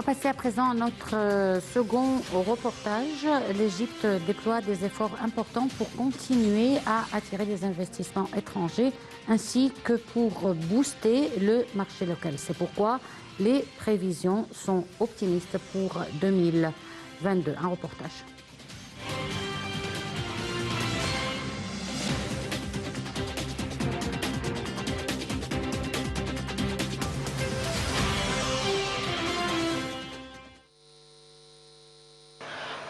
passer à présent à notre second reportage. L'Égypte déploie des efforts importants pour continuer à attirer des investissements étrangers ainsi que pour booster le marché local. C'est pourquoi les prévisions sont optimistes pour 2022. Un reportage.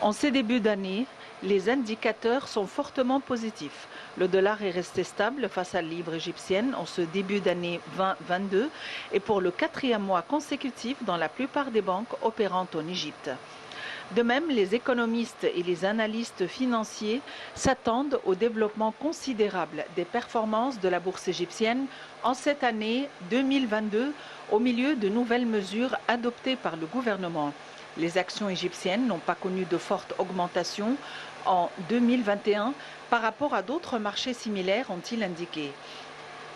En ces débuts d'année, les indicateurs sont fortement positifs. Le dollar est resté stable face à la livre égyptienne en ce début d'année 2022 et pour le quatrième mois consécutif dans la plupart des banques opérantes en Égypte. De même, les économistes et les analystes financiers s'attendent au développement considérable des performances de la bourse égyptienne en cette année 2022 au milieu de nouvelles mesures adoptées par le gouvernement. Les actions égyptiennes n'ont pas connu de forte augmentation en 2021 par rapport à d'autres marchés similaires, ont-ils indiqué.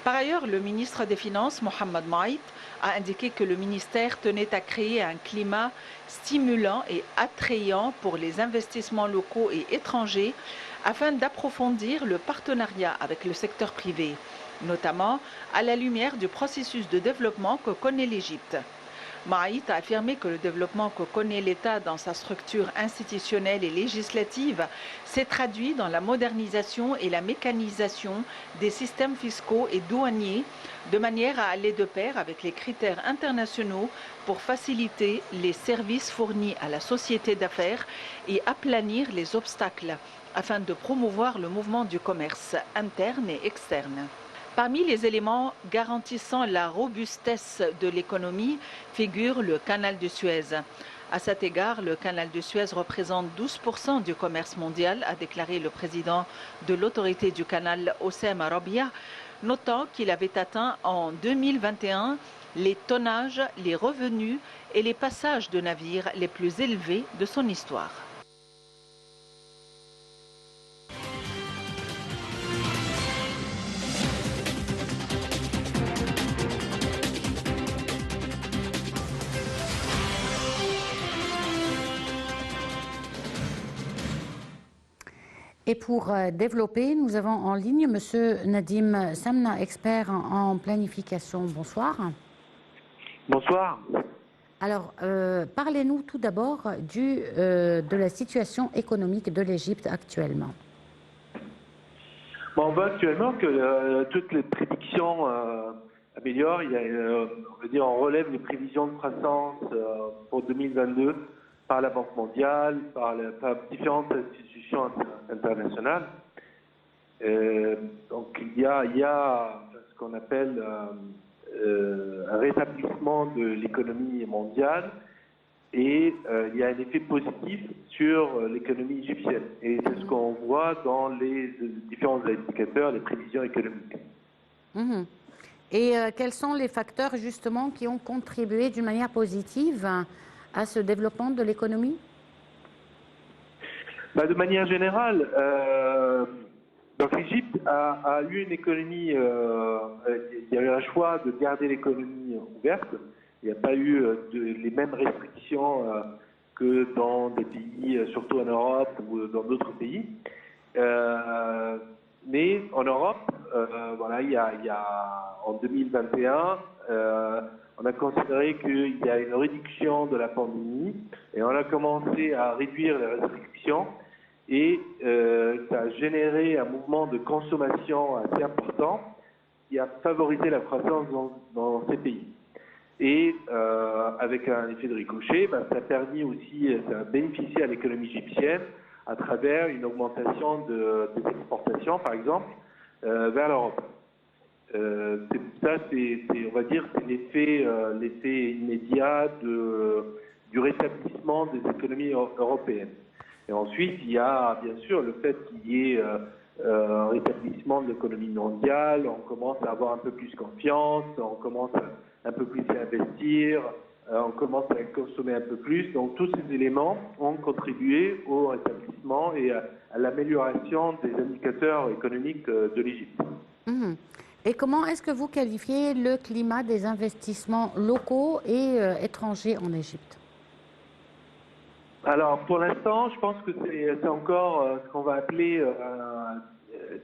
Par ailleurs, le ministre des Finances, Mohamed Maït, a indiqué que le ministère tenait à créer un climat stimulant et attrayant pour les investissements locaux et étrangers afin d'approfondir le partenariat avec le secteur privé, notamment à la lumière du processus de développement que connaît l'Égypte. Maït a affirmé que le développement que connaît l'État dans sa structure institutionnelle et législative s'est traduit dans la modernisation et la mécanisation des systèmes fiscaux et douaniers de manière à aller de pair avec les critères internationaux pour faciliter les services fournis à la société d'affaires et aplanir les obstacles afin de promouvoir le mouvement du commerce interne et externe. Parmi les éléments garantissant la robustesse de l'économie figure le canal de Suez. À cet égard, le canal de Suez représente 12% du commerce mondial, a déclaré le président de l'autorité du canal, Oussem Rabia, notant qu'il avait atteint en 2021 les tonnages, les revenus et les passages de navires les plus élevés de son histoire. Et pour développer, nous avons en ligne M. Nadim Samna, expert en planification. Bonsoir. Bonsoir. Alors, parlez-nous tout d'abord de la situation économique de l'Égypte actuellement. Bon, on voit actuellement que toutes les prédictions améliorent. On relève les prévisions de croissance pour 2022 par la Banque mondiale, par différentes institutions internationales. Donc il y a ce qu'on appelle un rétablissement de l'économie mondiale et il y a un effet positif sur l'économie égyptienne. Et c'est ce qu'on voit dans les différents indicateurs, les prévisions économiques. Mmh. Et quels sont les facteurs justement qui ont contribué d'une manière positive à ce développement de l'économie? De manière générale, donc l'Égypte a eu une économie, il y a eu un choix de garder l'économie ouverte. Il n'y a pas eu les mêmes restrictions que dans des pays, surtout en Europe ou dans d'autres pays. Mais en Europe, en 2021, on a considéré qu'il y a une réduction de la pandémie et on a commencé à réduire les restrictions et ça a généré un mouvement de consommation assez important qui a favorisé la croissance dans ces pays. Et avec un effet de ricochet, ça a permis aussi, ça a bénéficié à l'économie égyptienne à travers une augmentation des exportations, par exemple, vers l'Europe. On va dire, c'est l'effet immédiat du rétablissement des économies européennes. Et ensuite, il y a bien sûr le fait qu'il y ait un rétablissement de l'économie mondiale, on commence à avoir un peu plus confiance, on commence un peu plus à investir, on commence à consommer un peu plus. Donc tous ces éléments ont contribué au rétablissement et à l'amélioration des indicateurs économiques de l'Égypte. Mmh. Et comment est-ce que vous qualifiez le climat des investissements locaux et étrangers en Égypte? Alors, pour l'instant, je pense que c'est encore ce qu'on va appeler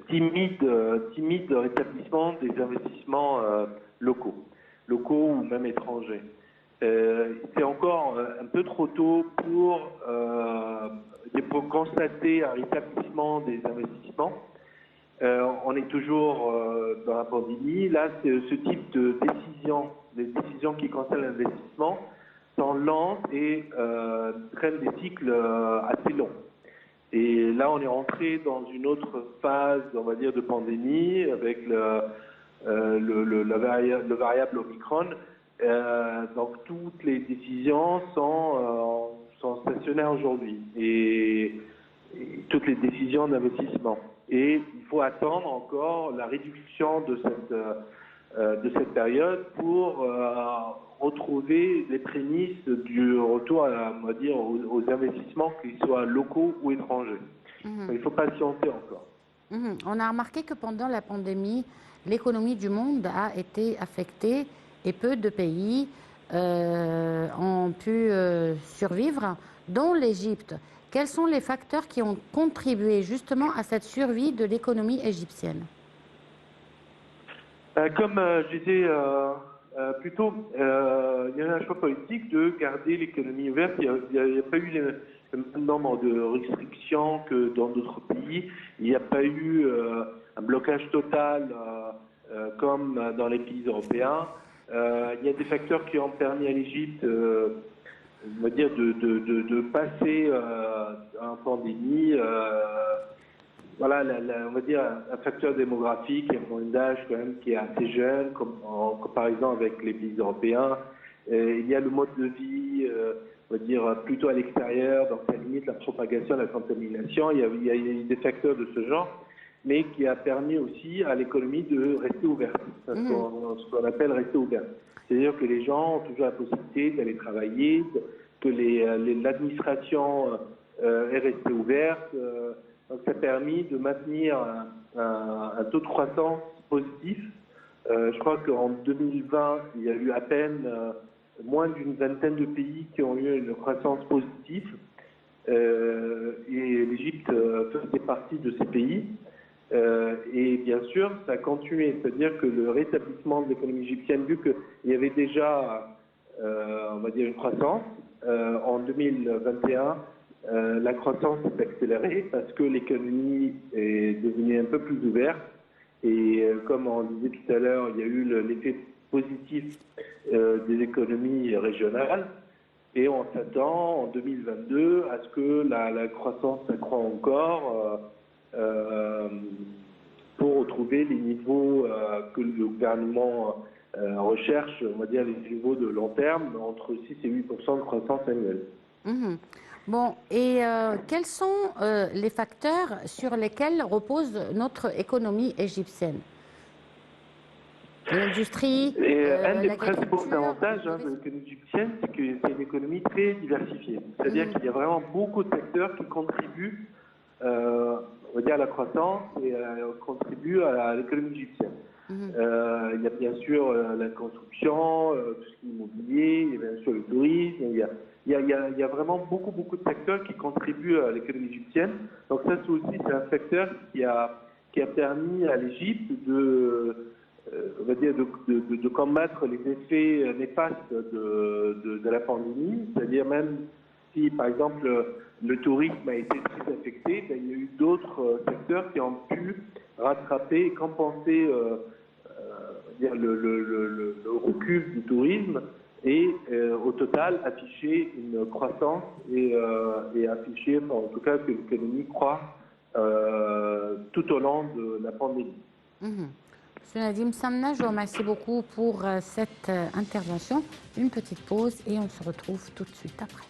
timide rétablissement des investissements locaux ou même étrangers. C'est encore un peu trop tôt pour constater un rétablissement des investissements. On est toujours dans la pandémie. Là, ce type de décisions, les décisions qui concernent l'investissement, sont lentes et prennent des cycles assez longs. Et là, on est rentré dans une autre phase, on va dire, de pandémie avec le variable Omicron. Donc, toutes les décisions sont stationnaires aujourd'hui et toutes les décisions d'investissement. Et il faut attendre encore la réduction de cette période pour retrouver les prémices du retour, on va dire, aux investissements, qu'ils soient locaux ou étrangers. Il faut patienter encore. On a remarqué que pendant la pandémie, l'économie du monde a été affectée et peu de pays ont pu survivre, dont l'Égypte. Quels sont les facteurs qui ont contribué justement à cette survie de l'économie égyptienne? Comme je disais plus tôt, il y a eu un choix politique de garder l'économie ouverte. Il n'y a pas eu le même nombre de restrictions que dans d'autres pays. Il n'y a pas eu un blocage total comme dans les pays européens. Il y a des facteurs qui ont permis à l'Égypte on va dire de passer en pandémie. Voilà, on va dire un facteur démographique, un moyenne d'âge quand même qui est assez jeune, en comparaison avec les pays européens. Il y a le mode de vie, on va dire plutôt à l'extérieur, donc ça limite la propagation, la contamination. Il y a des facteurs de ce genre, mais qui a permis aussi à l'économie de rester ouverte, ce qu'on appelle rester ouverte. C'est-à-dire que les gens ont toujours la possibilité d'aller travailler, que l'administration est restée ouverte. Donc ça a permis de maintenir un taux de croissance positif. Je crois qu'en 2020, il y a eu à peine moins d'une vingtaine de pays qui ont eu une croissance positive. Et l'Égypte faisait partie de ces pays. Et bien sûr, ça a continué. C'est-à-dire que le rétablissement de l'économie égyptienne, vu qu'il y avait déjà, on va dire, une croissance, en 2021, la croissance s'est accélérée parce que l'économie est devenue un peu plus ouverte. Et comme on disait tout à l'heure, il y a eu l'effet positif des économies régionales. Et on s'attend en 2022 à ce que la croissance s'accroît encore pour retrouver les niveaux que le gouvernement recherche, on va dire les niveaux de long terme, entre 6 et 8% de croissance annuelle. Bon, et quels sont les facteurs sur lesquels repose notre économie égyptienne? L'industrie, un des principaux avantages de l'économie égyptienne, c'est que c'est une économie très diversifiée. C'est-à-dire qu'il y a vraiment beaucoup de secteurs qui contribuent on va dire à la croissance et contribuent à l'économie égyptienne. Il y a bien sûr la construction, tout ce qui est immobilier, il y a bien sûr le tourisme, il y a vraiment beaucoup de secteurs qui contribuent à l'économie égyptienne. Donc ça c'est un facteur qui a permis à l'Égypte on va dire de combattre les effets néfastes de la pandémie, c'est-à-dire même si par exemple le tourisme a été très affecté, ben, il y a eu d'autres secteurs qui ont pu rattraper et compenser le recul du tourisme et au total afficher une croissance et afficher en tout cas que l'économie croît tout au long de la pandémie. Monsieur Nadim Samna, je vous remercie beaucoup pour cette intervention. Une petite pause et on se retrouve tout de suite après.